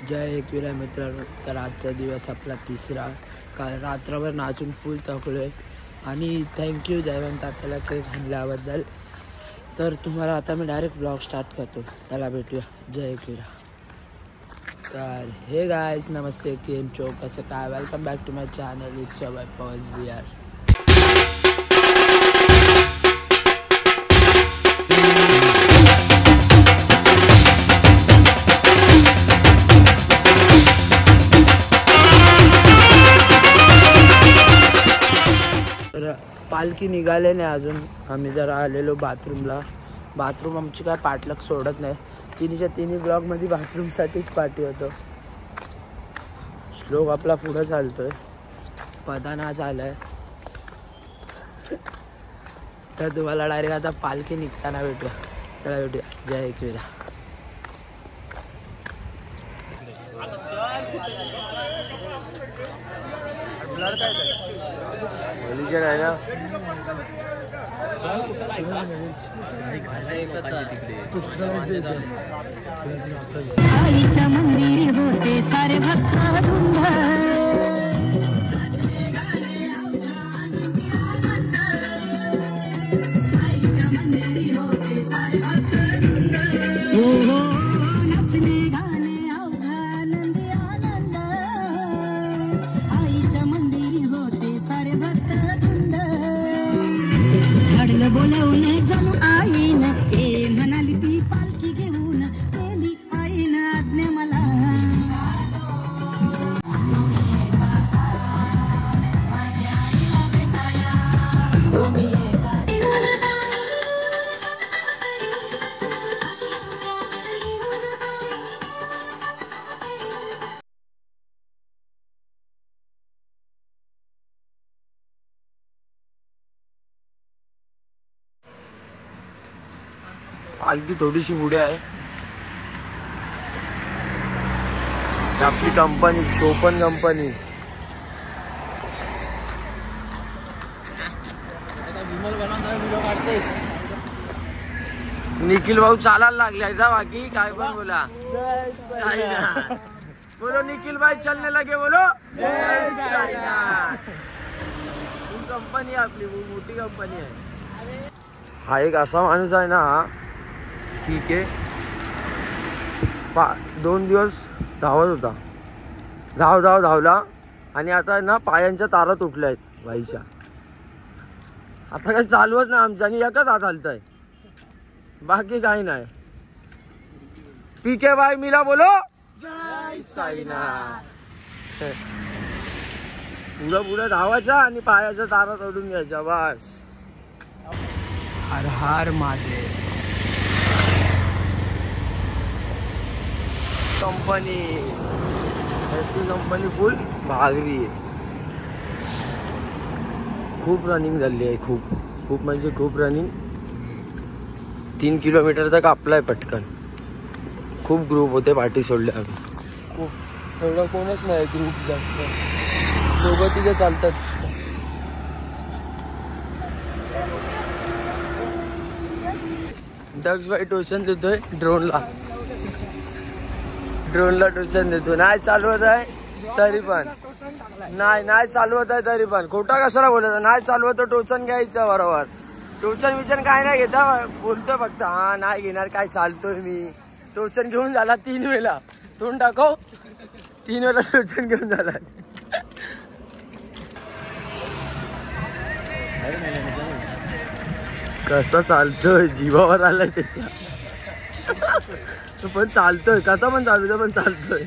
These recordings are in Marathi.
जय एकविरा मित्रांनो. तर आजचा दिवस आपला तिसरा. काल रात्रभर नाचून फुल थकलोय आणि थँक्यू जयवंत तात्याला केक आणल्याबद्दल. तर तुम्हाला आता मी डायरेक्ट ब्लॉग स्टार्ट करतो. त्याला भेटूया. जय एकविरा. तर हे गाइस, नमस्ते, केम चो, कसं काय? Welcome back to my channel. It's by pause यार. पालखी निघाले नाही अजून. आम्ही जरा आलेलो बाथरूमला. बाथरूम आमची काय पाठलक सोडत नाही. तिन्हीच्या तिन्ही ब्लॉगमध्ये बाथरूमसाठीच पाठी होतो. श्लोक आपला पुढं चालतोय. पदान आज आलाय. तर तुम्हाला डायरेक्ट आता पालखी निघताना भेटूया. चला भेटूया. जय एकविरा. आईच्या मंदिरी होते सारे भक्त बोलवून जणू आईन ते म्हणाली ती पालखी घेऊन गेली आईन आज्ञा मला. पालखी थोडीशी पुढे आहे. आपली कंपनी शोपन कंपनी. निखिल भाऊ चालायला लागले जा. बाकी काय पण बोला. बोलो निखिल भाई चलने लगे. बोलो जय साईनाथ. कंपनी आपली मोठी कंपनी आहे. हा एक असा माणूस आहे ना, ठीक आहे, 2 दिवस धावत होता. धावला आणि आता ना पायांच्या तारा तुटल्या आहेत बाईच्या. आता काही चालवत ना आमच्या आणि एकच हात हलतंय, बाकी काही नाही. पीके भाई मिला. बोलो जय साईनाथ. पुढं धावायचा आणि पायाच्या तारा तोडून घ्यायच्या बस. हर हर महादेव. कंपनी फुल भागली आहे. खूप रनिंग झाली आहे. खूप म्हणजे खूप रनिंग. 3 किलोमीटर तक आपलाय पटकन. खूप ग्रुप होते, पाठी सोडले आम्ही. खूप एवढं कोणच नाही ग्रुप जास्त. 2-3 चालतात. दक्षबाई टोचन देतोय ड्रोनला टोचन देतो. नाही चालवत आहे तरी पण नाही चालवत आहे तरी पण खोटा कशाला बोलायचा. नाही चालवत टोचन घ्यायचं बरोबर. टोचन काय नाही घेता. बोलतोय फक्त हा नाही घेणार काय, चालतोय मी. टोचन घेऊन झाला 3 वेळा. तोंड टाकव 3 वेळा टोचन घेऊन झाला. कसा चालतोय, जीवावर आलाय त्याच्या. पण चालतोय कसा पण चालतोय.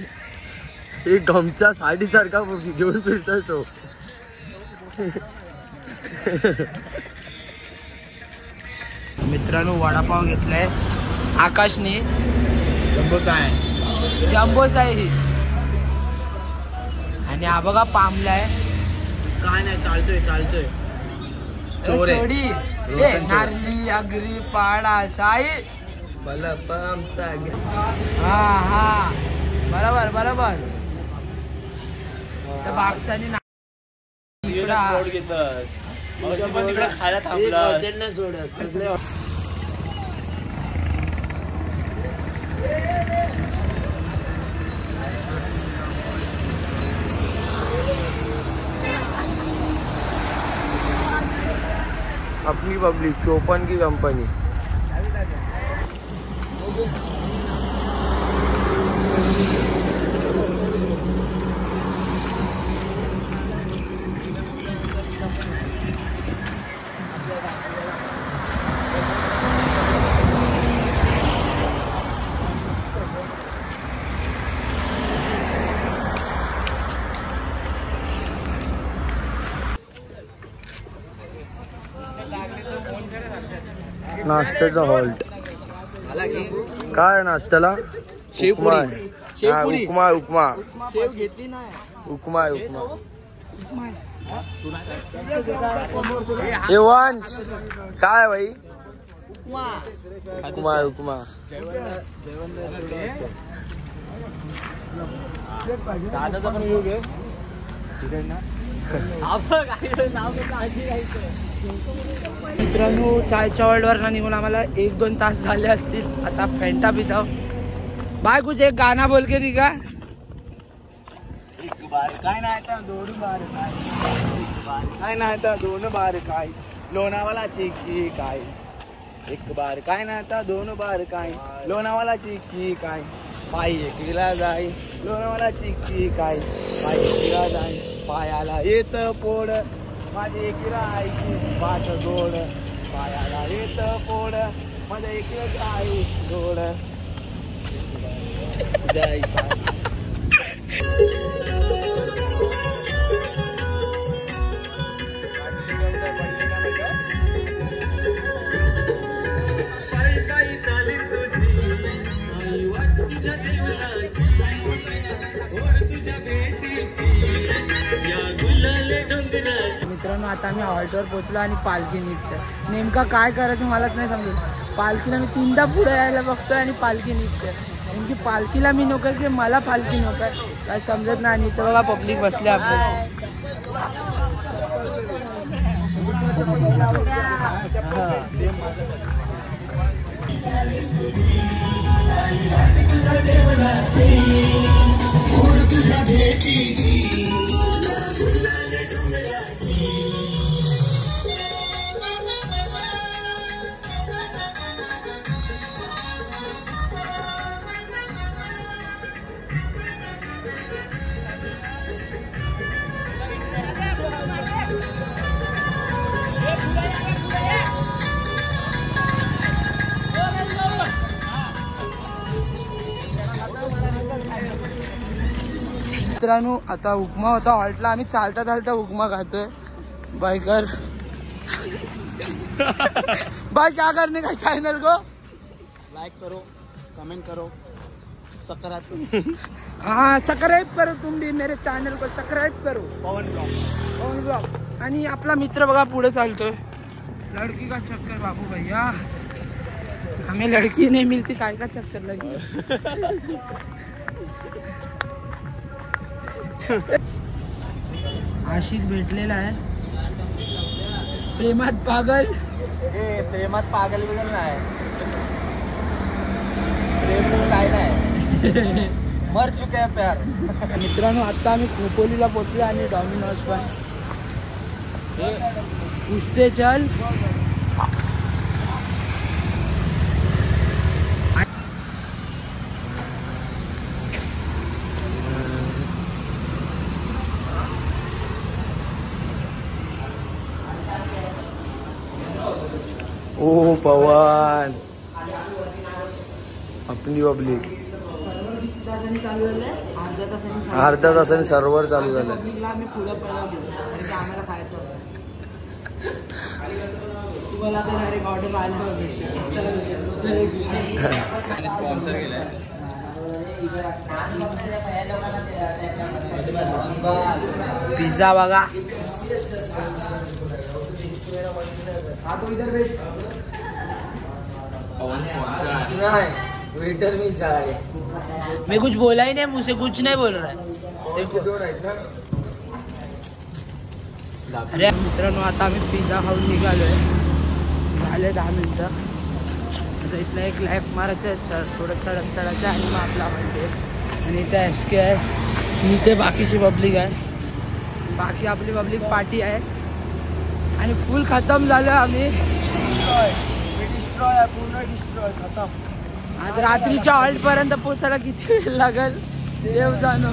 एक गमच्या साडीसारखा घेऊन फिरतोय तो. मित्रांनो वडापाव घेतलाय आकाशने. जम्बोस आहे आणि हा बघा पामलाय. काय नाही चालतोय. चोरी नारली अगरी पाडा साई आमचा. हा बरोबर. तर बापसानी खायला थांबला सोड. अपनी पब्लिक चौपन की कंपनी। नाश्त्याचा हॉल्ट काय नाश्त्याला? उपमा उपमा उपमा शेव घेतली नाही. उपमा उपमा हे वंश काय भाई? उपमा उपमा दादाचा पण घेऊ घे. मित्रांनो चायच्या वर्ल्डवर निघून आम्हाला 1-2 तास झाले असतील. आता फेंटा पिताव. बाय कुछ एक गाना बोल के दिखा. एक बार काय नाही तर दोन बार काय, काय नाही तर दोन बार काय, लोणावाला चिक्की काय. एक बार काय नाही तर दोन बार काय, लोणावाला चिक्की काय. पायी एकला जाय लोणावाला चिक्की काय, पायी एकला जाय. पायाला येत पोड माझे एकीला आईची वाट गोड, पायाला येत पोड माझ्या एकीला आई गोड. मित्रांनो आता आम्ही हॉल्टवर पोहोचलो आणि पालखी निघते. नेमका काय करायचं मलाच नाही समजत. पालखीला मी 3दा पुढे यायला बघतोय आणि पालखी निघते. नेमकी पालखीला मी नको की मला पालखी नको काय समजत नाही. आणि इथं बघा पब्लिक बसले आपल्या. मित्रांनो आता उपमा होता हॉल्टला. आम्ही चालता चालता उपमा खातोय. बायकर भाई क्या करने का चैनल को लाइक करो, कमेंट करो, हाँ सब्सक्राइब करो. तुम भी मेरे चॅनल को सब्सक्राइब करो. पवन ब्लॉग. आणि आपला मित्र बघा पुढे चालतोय. लड़की का चक्कर बाबू भैया, हमें लड़की नहीं मिलती. काय का चक्कर लगी. आशिक भेटलेला आहे. प्रेमात पागल. प्रेमात पागल बिगल नाही, प्रेम काय नाही, मर चुके है प्यार. मित्रांनो आता आम्ही खोपोलीला पोहोचलो आणि डॉमिनोज पण पुसते चल. ओ पवन अपनी पब्लिक. अर्ध्या तासाने सर्व्हर चालू झालं. आम्ही पुढं पळालो आम्हाला खायचं होतं. तुम्हाला आता डायरेक्ट ऑर्डर आलं. स्पॉन्सर केलाय. पिझ्झा बघा. वेटर मी जाय. मैं कुछ बोला ही नहीं, मुझसे कुछ नहीं बोल रहा है. अरे मित्रांनो आता आम्ही पिझ्झा खाऊन निघालोय. झाले 10 मिनिटं. आता इथला एक लाईफ मारायचं आहे. थोडं चढत चढायचं आणि मग आपला म्हणते. आणि इथे एसके आहे. इथे बाकीची पब्लिक आहे. बाकी आपली पब्लिक पार्टी आहे. आणि फुल खतम झालं आम्ही. डिस्ट्रॉय पूर्ण डिस्ट्रॉय खतम. आज रात्रीच्या हॉल्ट पर्यंत पोहोचायला किती वेळ लागेल देव जाणं.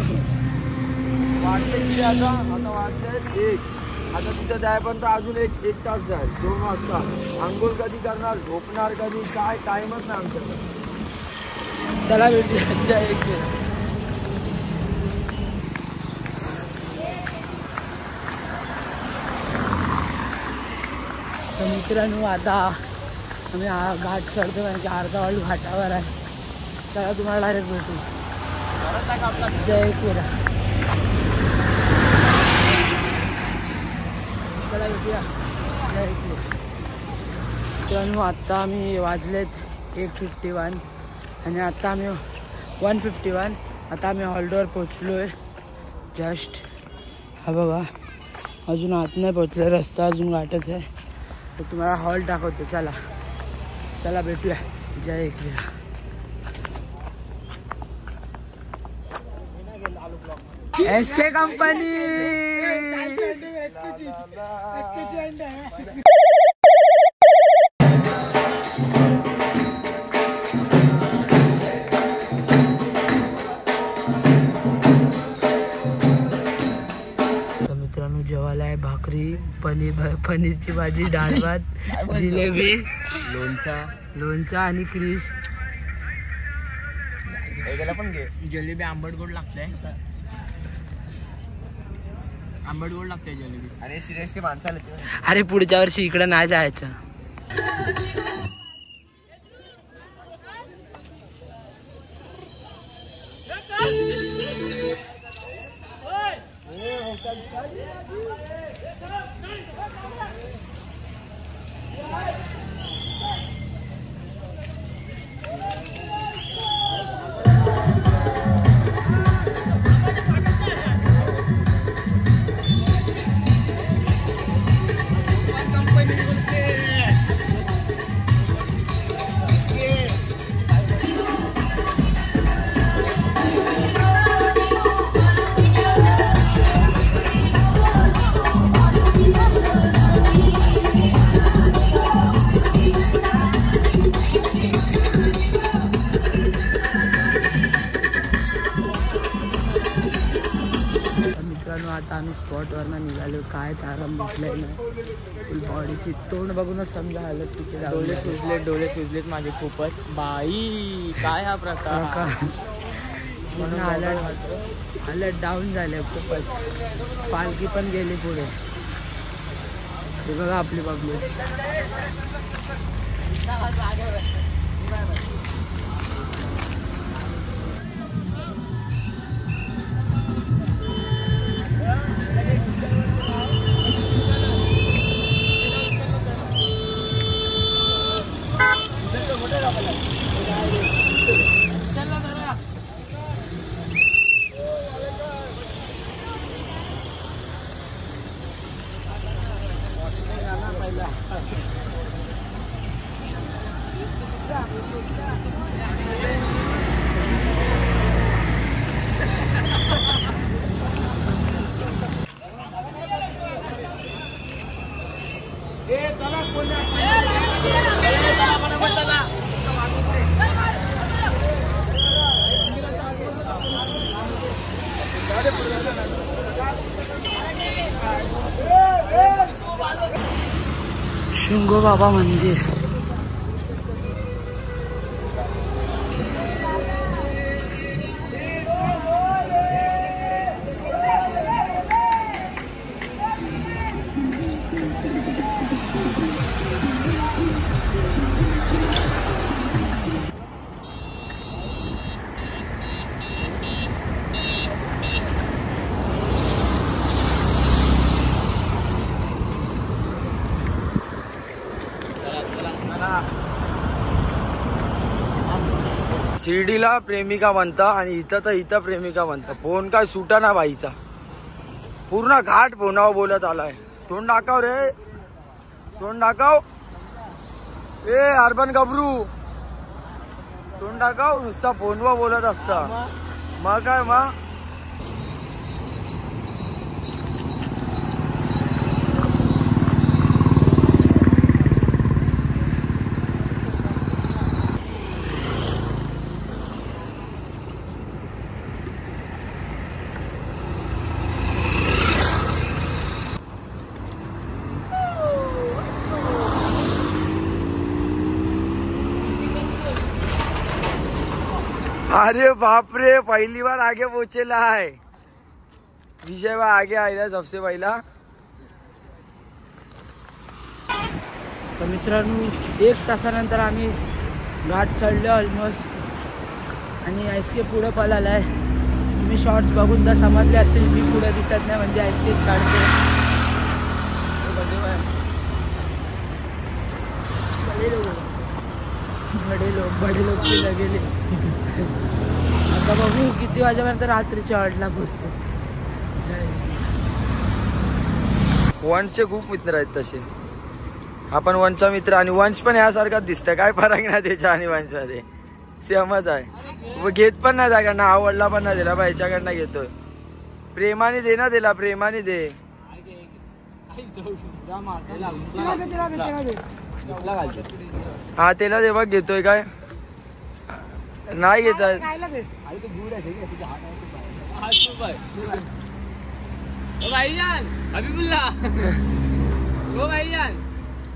वाटते किती आता वाटते 1. आता तिथं जायपर्यंत अजून एक तास जाईल. 2 वाजता. आंघोळ कधी करणार, झोपणार कधी, काय टाइमच नाही आमच्याकडे. चला भेटूया एक. तर मित्रांनो आता आम्ही घाट चढतो कारण की अर्धा वाळू घाटावर आहे. चला तुम्हाला डायरेक्ट भेटू. जय केरा. चला भेटूया जय केरा. मित्रांनो आत्ता आम्ही वाजलेत 8:51 आणि आता आम्ही 1:51. आता आम्ही हॉल्टवर पोचलो आहे जस्ट. हा बाबा अजून आत नाही पोचलो, रस्ता अजून घाटच आहे. तर तुम्हाला हॉल्ट दाखवतो. चला चला भेटूया जय एकविरा. SK company. मित्रांनो जेवायला आहे भाकरी, पनीरची भाजी, डाळ भात, जिलेबी, लोणचा आणि क्रिश. पण घे. जिलेबी आंबट गोड लागते. आंबट गोड लागते जिलेबी. आणि सिरियसली माणसाला. अरे पुढच्या वर्षी इकडे नाही जायचं. आता आम्ही स्पॉटवरनं निघालो. कायच आराम भेटलाय ना. फुल बॉडीची तोंड बघूनच समजा आलं तिथे. डोळे सुजलेत माझे खूपच. बाई काय हा प्रकार. म्हणून अलर्ट डाऊन झाले खूपच. पालखी पण गेली पुढे. हे बघा आपली पब्लिक. शिंगो बाबा मंदिर. शिर्डीला प्रेमिका म्हणता आणि इथं तर इथं प्रेमिका म्हणता. फोन काय सुटा ना बाईचा. पूर्ण घाट फोनावर बोलत आलाय. तोंड दाखव रे, तोंड दाखव. ए अर्बन गबरू तोंड दाखव. नुसता फोनवर बोलत असता. मग काय मग. अरे बाप रे, पहली बार आगे पहुंचेला है विजय भाई, आगे आएला सबसे पहिला. तर मित्रांनो 1 तासानंतर आम्ही घाट चढलो ऑलमोस्ट आणि आईस्के पुढे पळाला आहे. तुम्ही शॉर्ट्स बघून तर समजले असतील मी पुढे दिसत नाही म्हणजे आईस्केच काढते. बडे लोक गेले. आता बघू किती वाजेपर्यंत रात्रीच्या हॉल्टला पोचतो. वंशचे खूप मित्र आहेत तसे. आपण वंशचा मित्र आणि वंश पण यासारखाच दिसतं, काय फरक नाही त्याच्या आणि वंशमध्ये, सेमच आहे. घेत पण नाही त्याकडनं, आवडला पण नाही दिला बा, याच्याकडनं घेतोय. प्रेमाने दे ना, दिला प्रेमाने दे. हा त्याला दे बघ, घेतोय काय नाही घेत.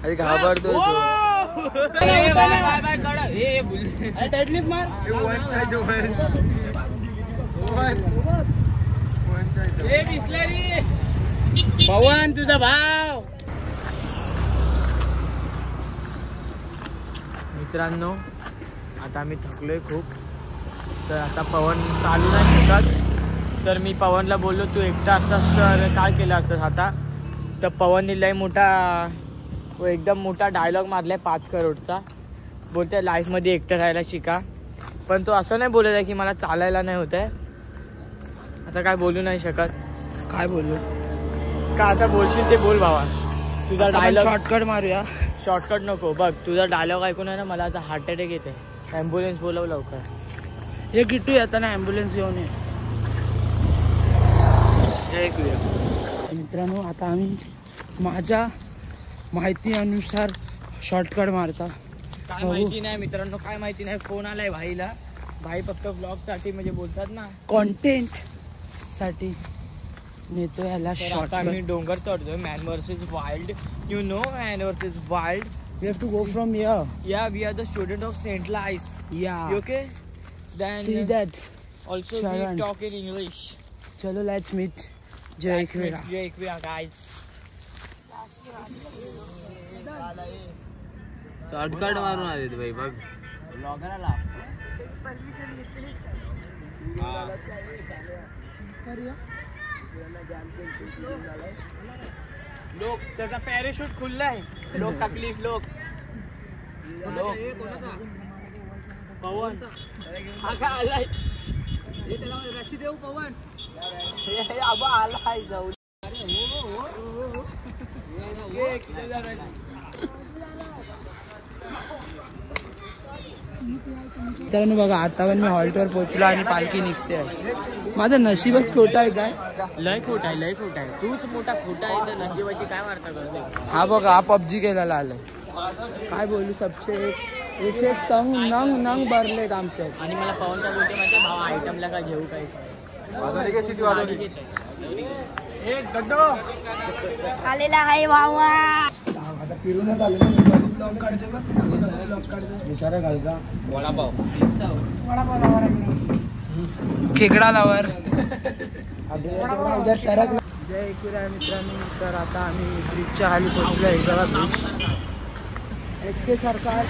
अरे घाबरतो पवन तुझा भाव. मित्रांनो आता आम्ही थकलोय खूप, तर आता पवन चालू नाही शकत. तर मी पवनला बोललो तू एकटा असतास तर काय केलं असतं. आता तर पवनने लय मोठा, तो एकदम मोठा डायलॉग मारलाय 5 करोडचा. बोलते लाईफमध्ये एकटं राहायला शिका. पण तो असं नाही बोलत आहे की मला चालायला नाही होत आहे. आता काय बोलू नाही शकत. काय बोलू का, आता बोलशील ते बोल भावा. तुझा डायलॉग शॉर्टकट मारूया. शॉर्टकट नको बघ, तुझा डायलॉग ऐकून आहे ना मला आता हार्ट अटॅक येते. ॲम्ब्युलन्स बोलव लवकर. हे किट्टू येताना ॲम्ब्युलन्स घेऊन ये. मित्रांनो आता आम्ही माझ्या माहिती अनुसार शॉर्टकट मारता. काय माहिती नाही मित्रांनो, काय माहिती नाही. फोन आलाय भाईला. भाई फक्त ब्लॉग साठी म्हणजे बोलतात ना, कॉन्टेंट साठी नेतो याला शॉर्टकट. मी डोंगर चढतोय. Man versus wild, you know man versus wild. We have to go from here. Yeah we are the student of Saint लाइस. Yeah okay then see that also we talk in English. चलो लेट्स मीट. जय एकविरा. जय एकविरा गाइस. शॉर्टकट मारून आले भाई बघ. ब्लॉगरला लोक त्याचा पॅराशूट खुललाय. लोक तकलीफ लोक पवन हा का आलाय. रशी देऊ पवन आबा आलाय जाऊ. तर बघा आता पण मी हॉल्टवर पोहोचलो आणि पालखी निघते. माझं नशीबच खोटं आहे. काय लय खोट आहे, लय खोट आहे. तूच मोठा खोटा आहे तर नशिबाची काय वार्ता करतो. हा बघा हा PUBG केलेला आलाय. काय बोलू, सबसे एक तंग नंग नंग भरले आमचे. आणि मला पवन काय बोलते माहिती आहे भावा, आयटमला काय घेऊ काय आलेला आहे भावा. आता फिरूनच आलो ना. ब्लॉग काढते बघ, विचारा घालता. वडापाव खेकडा लावर. जय एकविरा मित्रांनो. तर आता आम्ही ब्रिजच्या खाली पोहोचलो. एकदा ब्रिज SK सरकार.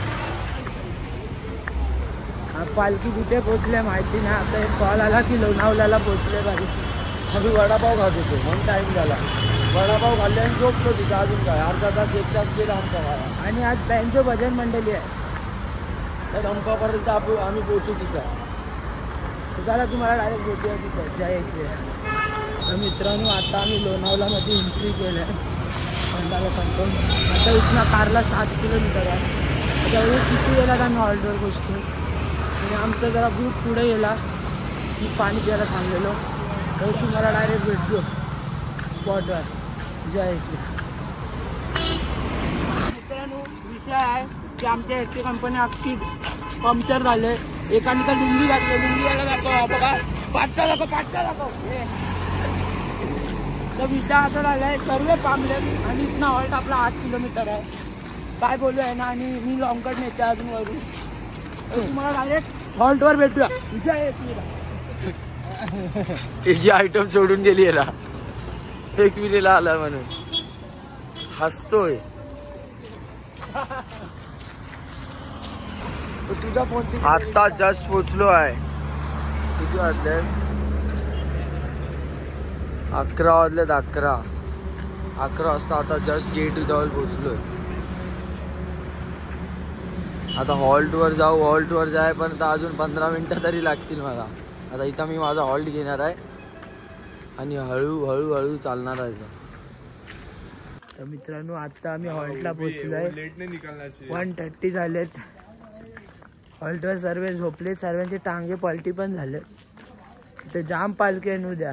पालखी कुठे पोहोचले माहिती नाही. आता एक कॉल आला की लोणावळ्याला पोहोचले पाहिजे. आम्ही वडापाव खात होतो म्हणून टाईम झाला. वडापाव खाल्ले आणि झोपलो तिथं. अजून काय अर्धा तास 1 तास गेला आमचा वारा. आणि आज बँजो भजन मंडळी आहे. संपापर्यंत आम्ही पोहोचू तिथं. चला तुम्हाला डायरेक्ट भेटूया तिथं. जय एकविरा. तर मित्रांनो आता आम्ही लोणावळ्यामध्ये एंट्री केलं आहे. पंधरा संपून आता इथनं कारला 7 किलोमीटर आहे. त्यावेळी किती वेळात आम्ही हॉल्टवर पोचतो. आणि आमचा जरा ग्रुप पुढे गेला की पाणी प्यायला थांबलेलो. तर तुम्हाला डायरेक्ट भेटतो स्पॉटवर. जय एकविरा. मित्रांनो विषय आहे की आमच्या SK कंपनी अख्खी पंक्चर झाले. एकाने तर लुंगी घातली. लुंगी यायला दाखव बघा. पाठचा दाखव. तर विचार असं झालाय सर्व पामले. आणि इथनं हॉल्ट आपला 8 किलोमीटर आहे. काय बोलू आहे ना. आणि मी लॉंग कट नेते अजून वरून. तर तुम्हाला डायरेक्ट हॉल्टवर भेटूया. जय एकविरा. ही आयटम सोडून गेली याला एकविरेला आला म्हणून हसतोय. तुझा फोन आता जस्ट पोचलो आहे. किती वाजले? 11 वाजलेत. 11 वाजता आता जस्ट गेट जवळ पोचलोय. आता हॉल्टवर जाऊ. हॉल्टवर जाय पण अजून 15 मिनिटं तरी लागतील मला. आता इथं मी माझा हॉल्ट घेणार आहे आणि हळूहळू चालणार आहे. तर मित्रांनो आता आम्ही हॉल्टला पोहोचलोय. 1:30 झालेत. हॉल्टवर सर्व झोपले. सर्वांचे टांगे पलटी पण झाले. ते जाम पालखी आहे. उद्या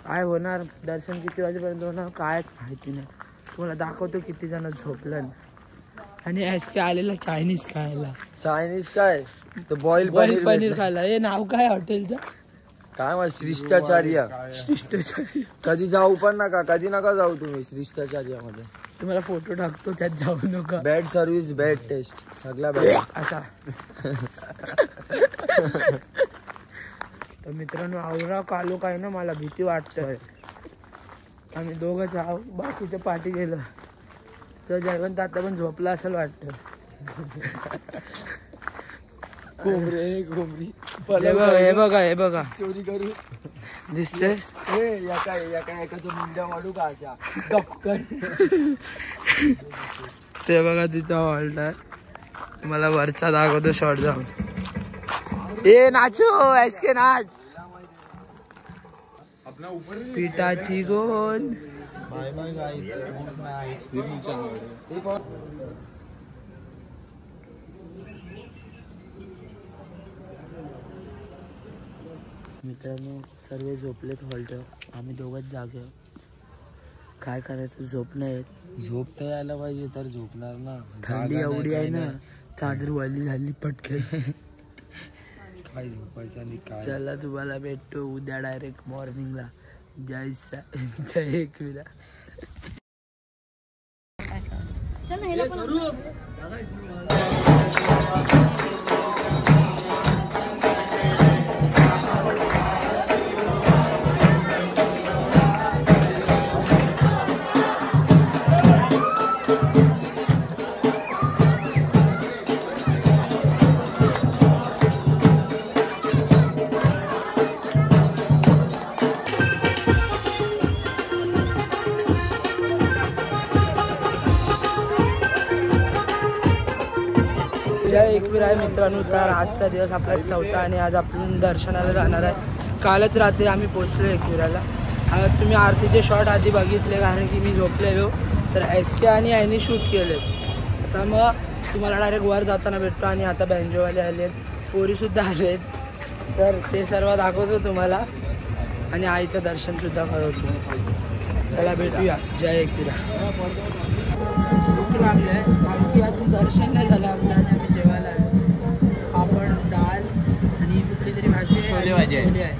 काय होणार, दर्शन किती वाजेपर्यंत होणार काय माहिती नाही. तुम्हाला दाखवतो किती जण झोपलं. आणि एसके आलेला चायनीज खायला. चायनीज काय तर बॉईल पनीर खायला. हे नाव काय हॉटेलचं? काय मग श्रीष्टाचार्य. कधी जाऊ पण नका. कधी नका जाऊ तुम्ही श्रीष्टाचार्यामध्ये. तुम्हाला फोटो टाकतो त्यात जाऊ नका. बॅड सर्व्हिस बॅड टेस्ट सगळ्या बॅड असा. तर मित्रांनो आवरा कालो काय ना मला भीती वाटतंय. आम्ही दोघंच आहो. बाकीच्या पाठी गेलं तर जयवंत आता पण झोपला असेल वाटतं. कोंबडी हे बघा चोरी करू दिसते. एकाच्या मुंड्या वाढू का अशा डक्कन. ते बघा तिथं हॉल्ट आहे. मला वरचा दाखवतो शॉर्ट जाऊन. ए नाचो एसके नाच. पिठाची गोल. मित्रांनो सर्व झोपलेत हॉल्ट. आम्ही दोघंच जागे. काय करायचं, झोप नाही. झोप तर यायला पाहिजे तर झोपणार ना. थंडी एवढी आहे ना, चादर वाली झाली पटकन. काय झोपायचं आणि काय. चला तुम्हाला भेटतो उद्या डायरेक्ट मॉर्निंगला. जय एकविरा. जय एकवीर आहे मित्रांनो. तर आजचा दिवस आपला 4था आणि आज आपण दर्शनाला जाणार आहे. कालच रात्री आम्ही पोचलो एकविराला. तुम्ही आरतीचे शॉट आधी बघितले कारण की मी झोपलेलो. तर एसके आणि याने शूट केले. आता मग तुम्हाला डायरेक्ट वर जाताना भेटतो. आणि आता बँजोवाले आलेत, पोरीसुद्धा आलेत. तर ते सर्व दाखवतो तुम्हाला आणि आईचं दर्शनसुद्धा करवतो. चला भेटूया. जय एकविरा. भूक लागली आहे. आणखी अजून दर्शन नाही झालं आपलं आणि आम्ही जेवायला आलो. पापड, डाळ आणि कुठली तरी भाजी आहे.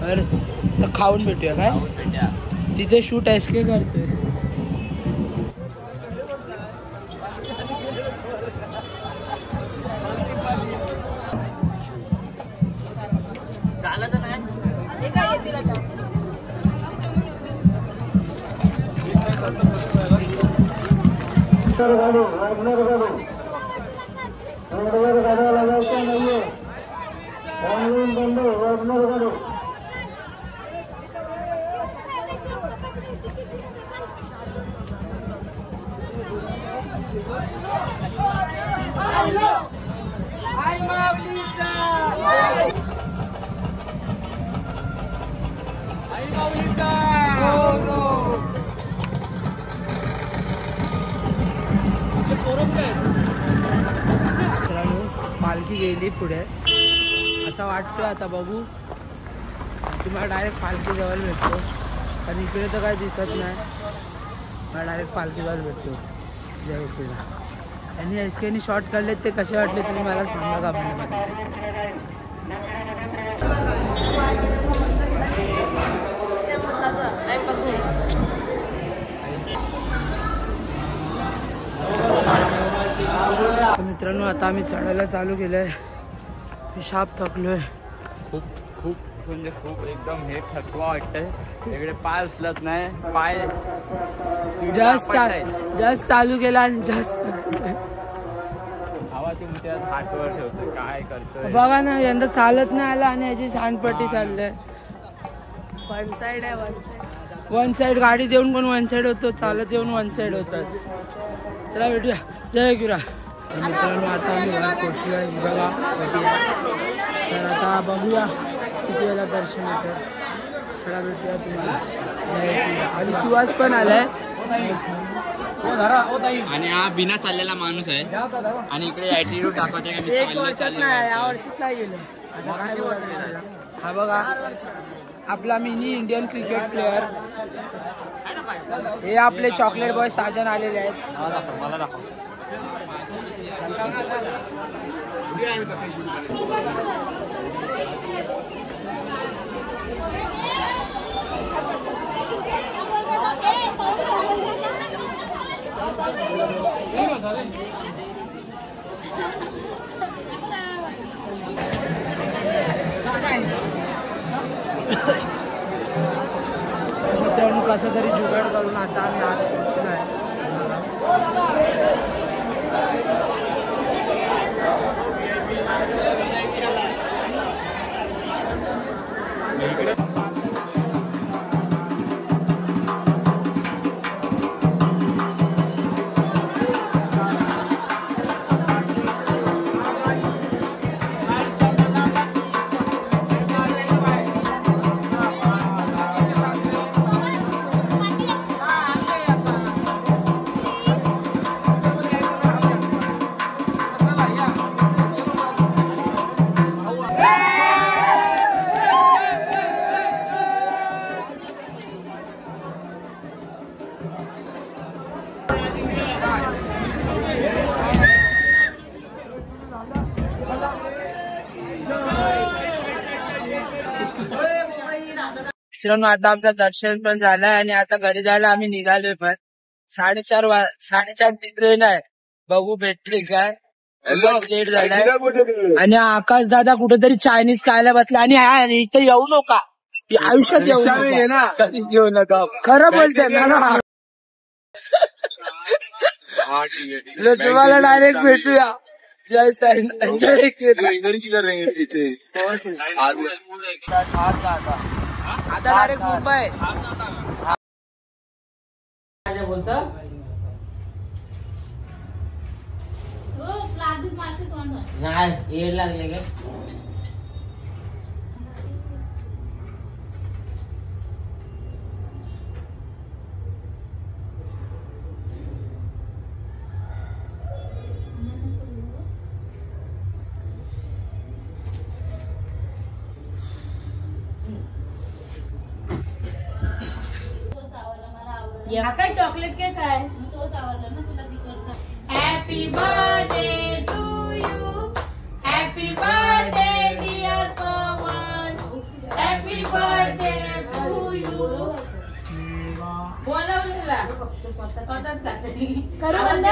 तर खाऊन भेटूया. काय तिथे शूट एसके करतोय. चालत नाही पालखी गेली पुढे असं वाटतं. आता बघू. तुम्हाला डायरेक्ट पालखी जवळ भेटतो. कारण इकडे तर काय दिसत नाही. मला डायरेक्ट पालखी जवळ भेटतो. जय एकविरा. आणि एसकेने शॉट काढलेत ते कसे वाटले तुम्ही मला सांगा कमेंटमध्ये. मित्रांनो आता आम्ही चढायला चालू केलंय. हिशाब थकलोय. खूप खूप म्हणजे खूप एकदम हे थकवा वाटतंय. इकडे पाय उचलत नाही. पाय जस्ट चालू केला आणि जस्ट हवा तुमच्या हातवर ठेवतो. काय करतोय बघा ना, यंदा चालत नाही आला आणि याची छानपट्टी चाललंय. वन साइड आहे, वन साइड गाडी देऊन पण वन साइड होतो, चालत येऊन वन साइड होतात. चला भेटूया. जय गिरा. मित्रांनो आता आम्ही बाहेर पोहोचलोय बघा. तर आता बघूया किती वेळेला दर्शन होतं. चला भेटूया तुम्हाला. आणि सुहास पण आलाय. आणि हा बिना चाललेला माणूस आहे आणि इकडे ऍटिट्यूड दाखवते का मी एक वर्षात नाही, या वर्षीच नाही गेलो. आता काय बोलायचं. हा बघा आपला मिनी इंडियन क्रिकेट प्लेअर. हे आपले चॉकलेट बॉय साजन आलेले आहेत. मला दाखव. मित्रांनो कसं तरी जुगाड करून आता आम्ही आत पोहोचलो आहे. मित्रांनो आता आमचं दर्शन पण झालंय आणि आता घरी जायला आम्ही निघालोय. पण 4:30 ट्रेन आहे. बघू भेटली काय. लेट झालाय. आणि आकाश दादा कुठेतरी चायनीज खायला बसला. आणि इथे येऊ नका, आयुष्यात येऊ नका. खरं बोलते ना. तुम्हाला डायरेक्ट भेटूया. जय साई. जय आता डायरेक्ट मुंबई. बोलतो नाही येड लागले गे. काय चॉकलेट केक आहे. Happy birthday to you. Happy birthday dear Pavan. Happy birthday to you. बोला करू बंद.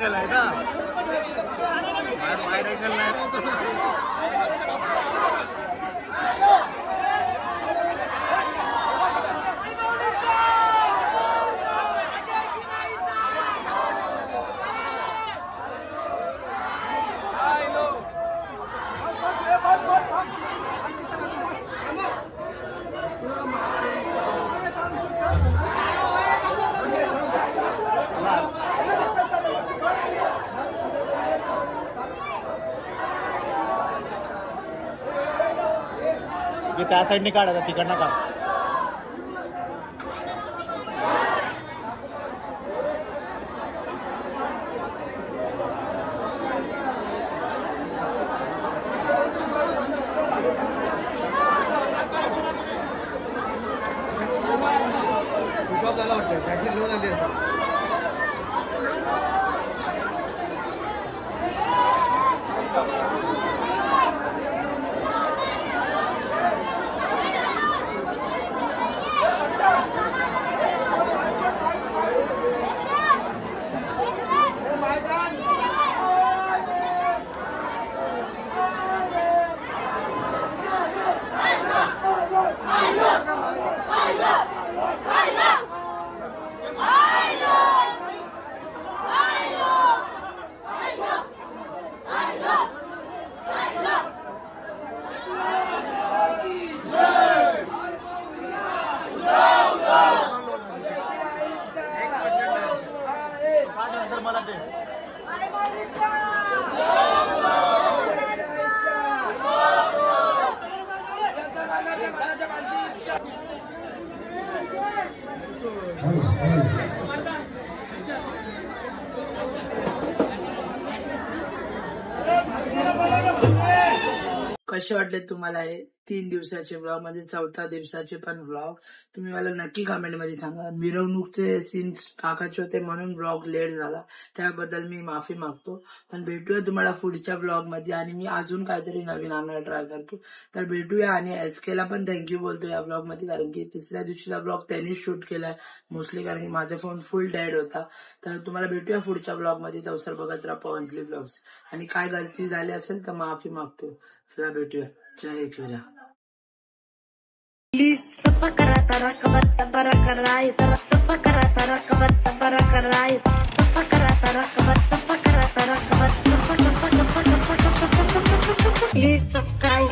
अँगल आहे ना, वाईड अँगल नाही. त्या साईडने काढा, तिकडनं काढ. झाला वाटतं बॅटरी लो झाली असं. कसे वाटले तुम्हाला हे 3 दिवसाचे व्लॉग मध्ये 4थ्या दिवसाचे पण व्लॉग तुम्ही मला नक्की कमेंट मध्ये सांगा. मिरवणूकचे सीन्स टाकायचे होते म्हणून व्लॉग लेट झाला, त्याबद्दल मी माफी मागतो. पण भेटूया तुम्हाला पुढच्या व्लॉग मध्ये आणि मी अजून काहीतरी नवीन आणायला ट्राय करतो. तर भेटूया. आणि SK ला पण थँक्यू बोलतो या व्लॉग मध्ये, कारण की 3ऱ्या दिवशीचा व्लॉग त्यांनीच शूट केलाय मोस्टली, कारण की माझा फोन फुल डेड होता. तर तुम्हाला भेटूया पुढच्या व्लॉग मध्ये. तवसर बघत राहा पवनसली व्लॉग्स. आणि काय गलती झाली असेल तर माफी मागतो. चला भेटूया. जय एकविरा. प्लीज सफा करा सारा कवर सबरा कराय सारा सफा करा सारा कवर सबरा कराय सफा करा सारा कवर सफा करा सारा कवर सफा सफा सफा सफा सफा प्लीज सब्सक्राइब